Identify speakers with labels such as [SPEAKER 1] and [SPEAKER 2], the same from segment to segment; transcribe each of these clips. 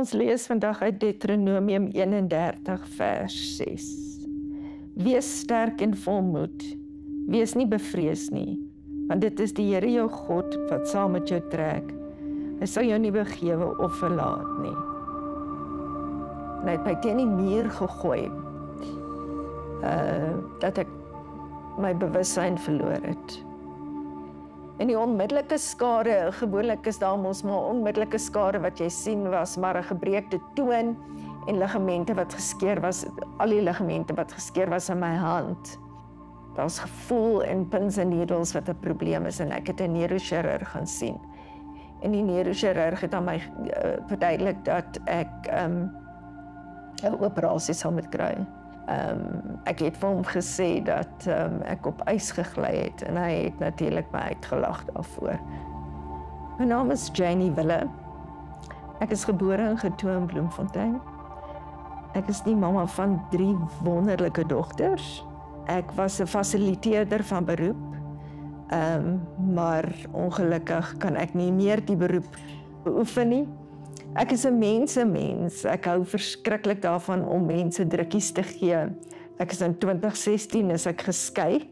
[SPEAKER 1] Ons lees vandag uit Deuteronomium 31 vers 6. Wees sterk en volmoed, wees nie bevrees nie, want dit is die Here jou God wat saam met jou trek. Hy sal jou nie begewe of verlaat nie. En hy het my teen die muur gegooi, dat ek my bewussyn verloor het. En die onmiddellike skade, gewoonlik is daar mos maar onmiddellike skade wat jy sien was maar 'n gebreekte toon en ligamente wat geskeur was, al die ligamente wat geskeur was in my hand. Daar's gevoel en pins en needles wat 'n probleem is en ek het 'n neurochirurg gaan sien. En die neurochirurg het aan my verduidelik dat ek 'n operasie sal moet kry. Ek het vir hom gesê dat ek op ys gegly het en hy het natuurlik my uitgelag daarvoor. My naam is Janie Wille. Ek is gebore en getoe in Bloemfontein. Ek is die mamma van 3 wonderlike dogters. Ek was 'n fasiliteerder van beroep, maar ongelukkig kan ek nie meer die beroep beoefen nie. Ek is 'n mens. Ek hou verskriklik daarvan om mense drukkies te gee. Ek is in 2016 is ek geskei.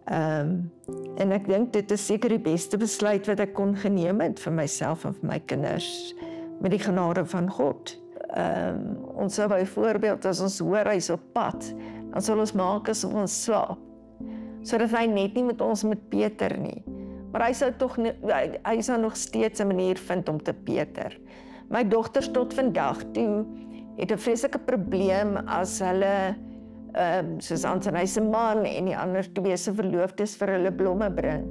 [SPEAKER 1] En ek dink dit is seker die beste besluit wat ek kon geneem het vir myself en vir my kinders, met die genade van God. Ons sou byvoorbeeld, as ons hoor hy's op pad, dan sal ons maak asof ons slaap, sodat hy net nie met ons moet peter nie. Maar hy sou nog steeds 'n manier vind om te peter. My dogters tot vandag toe het 'n vreeslike probleem as hulle, soos Anton se man en die ander 2 se verloofdes vir hulle blomme bring.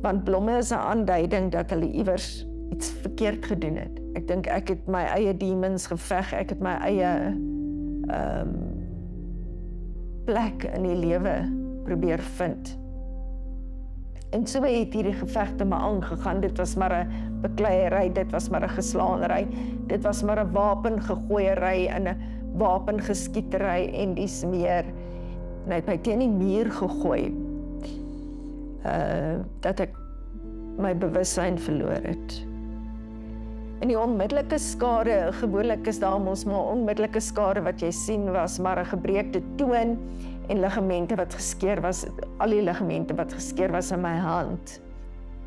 [SPEAKER 1] Want blomme is 'n aanduiding dat hulle iewers iets verkeerd gedoen het. Ek dink ek het my eie demons geveg, ek het my eie plek in die lewe probeer vind. En so het hierdie gevegte maar aangegaan. Dit was maar 'n bekleierery, dit was maar 'n geslaanery, dit was maar 'n wapengegooiery en 'n wapengeskietery en dis meer. En hy het my teen die muur gegooi, dat ek my bewussyn verloor het. En die onmiddellike skade, gewoonlik is daar mos maar onmiddellike skade wat jy sien was maar 'n gebreekte toon en ligamente wat geskeur was, al die ligamente wat geskeur was in my hand.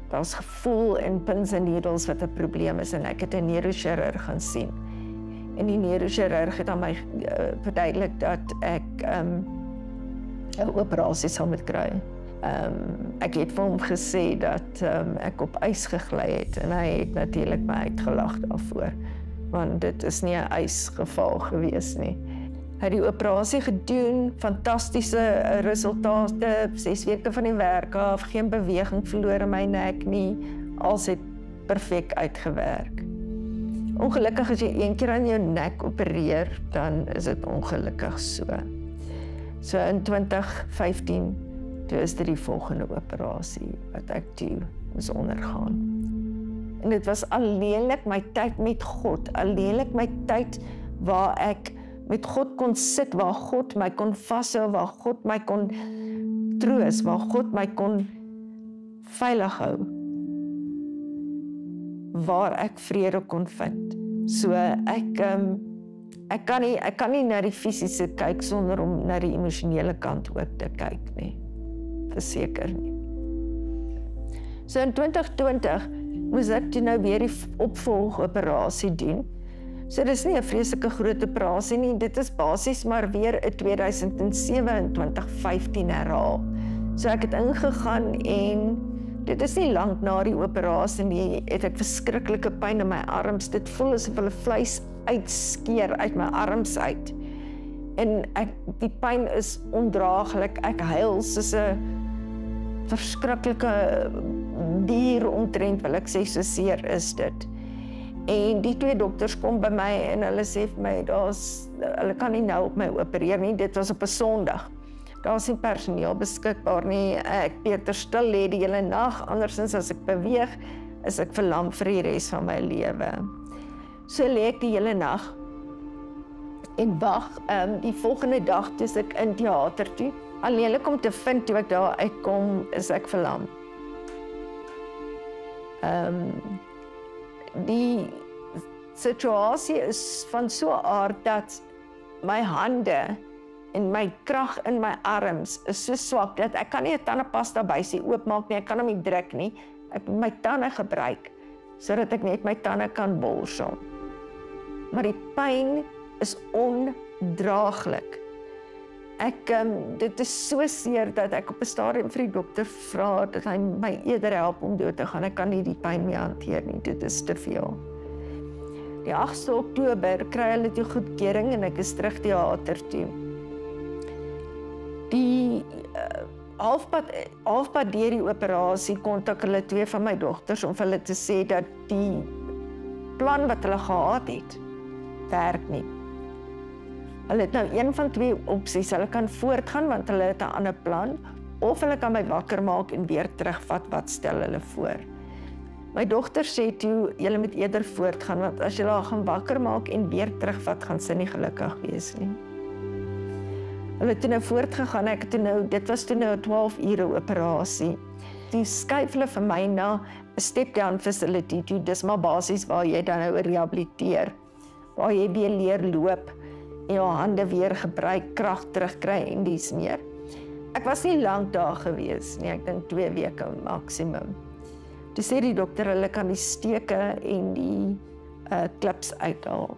[SPEAKER 1] Daar's gevoel en pins en needles wat 'n probleem is en ek het 'n neurochirurg gaan sien. En die neurochirurg het aan my verduidelik dat ek 'n operasie sal moet kry. Ek het vir hom gesê dat ek op ys gegly het en hy het natuurlik my uitgelag daarvoor, want dit is nie 'n ysgeval gewees nie. Hy het die operasie gedoen, fantastiese resultate, 6 weke van die werk af, geen beweging verloor in my nek nie, alles het perfek uitgewerk. Ongelukkig as jy 1 keer aan jou nek opereer, dan is dit ongelukkig so. So in 2015, toe is dit die volgende operasie wat ek toe moes ondergaan. En dit was alleenlik my tyd met God, alleenlik my tyd waar ek met God kon sit, waar God my kon vashou, waar God my kon troos, waar God my kon veilig hou, waar ek vrede kon vind. So ek kan nie na die fisiese kyk sonder om na die emosionele kant ook te kyk nie. Verseker nie. So in 2020 moes ek toe nou weer die opvolgoperasie doen. So dis nie 'n vreeslike groot operasie nie, dit is basies maar weer 'n 2007 en 2015 herhaal. So ek het ingegaan en dit is nie lank na die operasie nie, het ek verskriklike pyn in my arms. Dit voel asof hulle vleis uitskeer uit my arms uit. En die pyn is ondraaglik, ek huil soos 'n verskriklike dier omtrent, wil ek sê, so seer is dit. En die 2 dokters kom by my en hulle sê vir my, hulle kan nie nou op my opereer nie, dit was op 'n Sondag. Daar is nie personeel beskikbaar nie, ek beter stil lê die hele nag, andersins as ek beweeg, is ek verlam vir die res van my lewe. So lê ek die hele nag en wag, die volgende dag toe ek in teater toe, alleenlik om te vind toe ek daar uitkom, is ek verlam. Die situasie is van so 'n aard dat my hande en my krag in my arms is so swak dat ek kan nie 'n tandepasta bysie oopmaak nie, ek kan hom nie druk nie. Ek moet my tande gebruik sodat ek net my tande kan borsel. Maar die pyn is ondraaglik. Dit is so seer dat ek op 'n stadium vir die dokter vra dat hy my eerder help om dood te gaan. Ek kan nie die pyn meer hanteer nie, dit is te veel. Die 8de Oktober kry hulle toe goedkeuring en ek is terug teater toe. Die halfpad deur die operasie kontak hulle 2 van my dogters om vir hulle te sê dat die plan wat hulle gehad het, werk nie. Hulle het nou een van 2 opsies. Hulle kan voortgaan want hulle het 'n ander plan, of hulle kan my wakker maak en weer terugvat wat stel hulle voor. My dogter sê toe, julle moet eerder voortgaan, want as julle haar gaan wakker maak en weer terugvat, gaan sy nie gelukkig wees nie. Hulle het toe nou voortgegaan, dit was toe nou 12 ure operasie. Toe skuif hulle vir my na 'n step-down facility toe, dis maar basies waar jy dan nou rehabiliteer, waar jy weer leer loop, en jou hande weer gebruik, krag terugkry en dies meer. Ek was nie lank daar gewees nie, ek dink 2 weke maksimum. Toe sê die dokter, hulle kan die steke en die klips uithaal.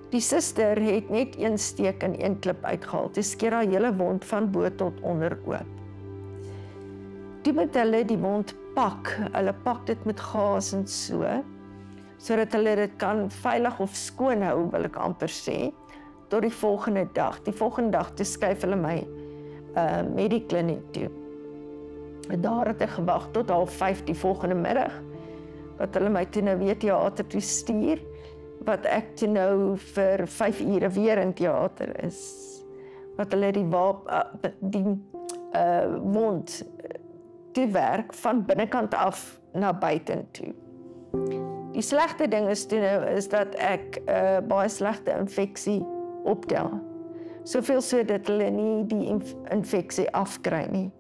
[SPEAKER 1] Die suster het net 1 steek en 1 klip uitgehaal. Toe skeer haar hele wond van bo tot onder oop. Toe moet hulle die wond pak. Hulle pak dit met gaas en so, sodat hulle dit kan veilig of skoon hou, wil ek amper sê, tot die volgende dag. Die volgende dag toe skuif hulle my met die kliniek toe. En daar het ek gewag tot 4:30 die volgende middag, wat hulle my toe nou weer teater toe stuur, wat ek toe nou vir 5 ure weer in teater is. Wat hulle die wond toe werk van binnekant af na buitentoe. Die slegte ding is toe nou is dat ek baie slegte infeksie optel. Soveel so dat hulle nie die infeksie afkry nie.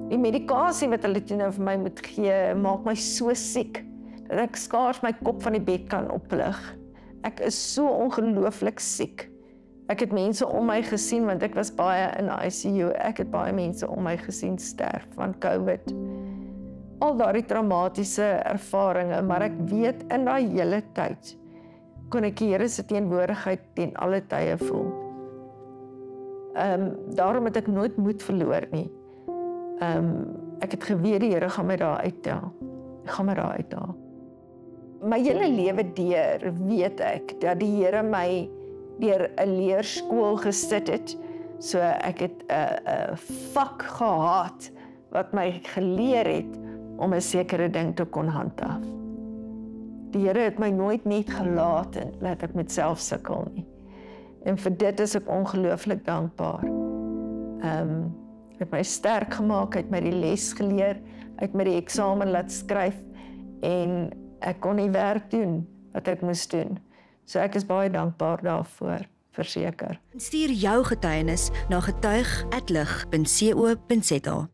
[SPEAKER 1] Die medikasie wat hulle toe nou vir my moet gee, maak my so siek, dat ek skaars my kop van die bed kan oplig. Ek is so ongelooflik siek. Ek het mense om my gesien, want ek was baie in ICU, ek het baie mense om my gesien sterf van COVID. Al daardie traumatiese ervarings, maar ek weet in daai hele tyd, kon ek die Here se teenwoordigheid ten alle tye voel. Daarom het ek nooit moed verloor nie. Ek het geweet die Here gaan my daar uittel. Ek gaan my daar uithaal. My hele lewe deur weet ek dat die Here my deur 'n leerskool gesit het. So ek het 'n vak gehad wat my geleer het om 'n sekere ding te kon handhaaf. Die Here het my nooit net gelaat en laat ek met self sukkel nie. En vir dit is ek ongelooflik dankbaar. Het my sterk gemaak, het my die les geleer, het my die eksamen laat skryf en ek kon die werk doen wat ek moes doen. So ek is baie dankbaar daarvoor, verseker.
[SPEAKER 2] Stuur jou getuienis na getuig@lig.co.za.